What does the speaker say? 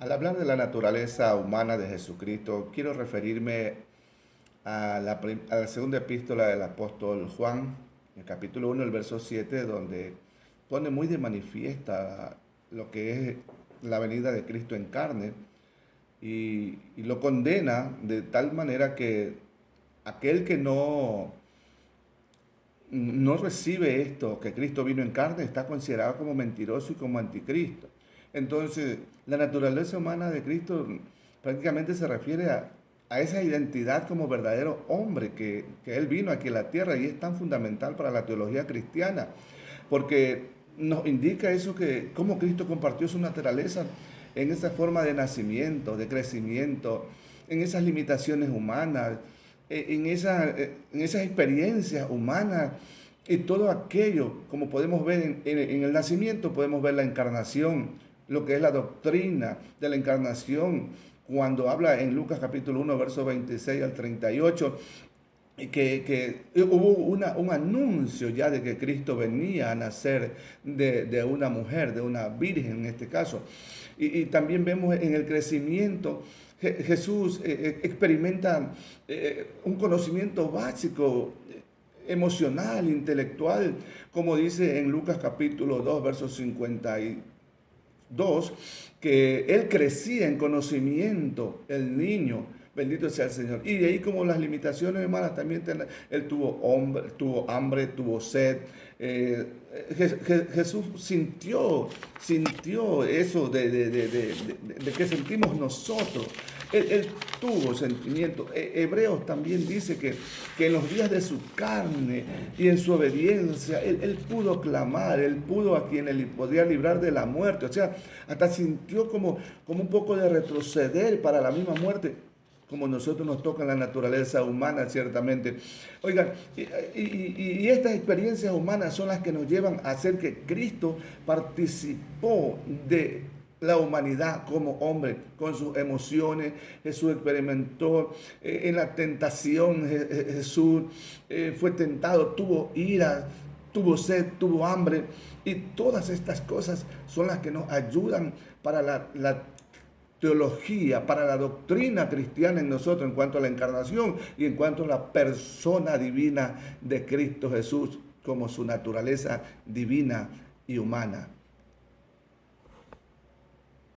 Al hablar de la naturaleza humana de Jesucristo, quiero referirme a la segunda epístola del apóstol Juan, el capítulo 1, el verso 7, donde pone muy de manifiesta lo que es la venida de Cristo en carne y lo condena de tal manera que aquel que no recibe esto, que Cristo vino en carne, está considerado como mentiroso y como anticristo. Entonces, la naturaleza humana de Cristo prácticamente se refiere a esa identidad como verdadero hombre que Él vino aquí a la tierra y es tan fundamental para la teología cristiana, porque nos indica eso que cómo Cristo compartió su naturaleza en esa forma de nacimiento, de crecimiento, en esas limitaciones humanas, en esas experiencias humanas y todo aquello, como podemos ver en el nacimiento, podemos ver la encarnación, lo que es la doctrina de la encarnación, cuando habla en Lucas capítulo 1, versos 26 al 38, que hubo un anuncio ya de que Cristo venía a nacer de una mujer, de una virgen en este caso. Y también vemos en el crecimiento, Jesús experimenta un conocimiento básico, emocional, intelectual, como dice en Lucas capítulo 2, versos 52, que él crecía en conocimiento, el niño. Bendito sea el Señor. Y de ahí como las limitaciones humanas también, él tuvo hambre, tuvo sed. Jesús sintió eso de que sentimos nosotros. Él tuvo sentimiento. Hebreos también dice que en los días de su carne y en su obediencia, él pudo clamar, él pudo a quien él podía librar de la muerte. O sea, hasta sintió como un poco de retroceder para la misma muerte, como nosotros nos toca en la naturaleza humana, ciertamente. Oigan, y estas experiencias humanas son las que nos llevan a hacer que Cristo participó de la humanidad como hombre, con sus emociones. Jesús experimentó en la tentación, Jesús fue tentado, tuvo ira, tuvo sed, tuvo hambre, y todas estas cosas son las que nos ayudan para la teología, para la doctrina cristiana en nosotros en cuanto a la encarnación y en cuanto a la persona divina de Cristo Jesús como su naturaleza divina y humana.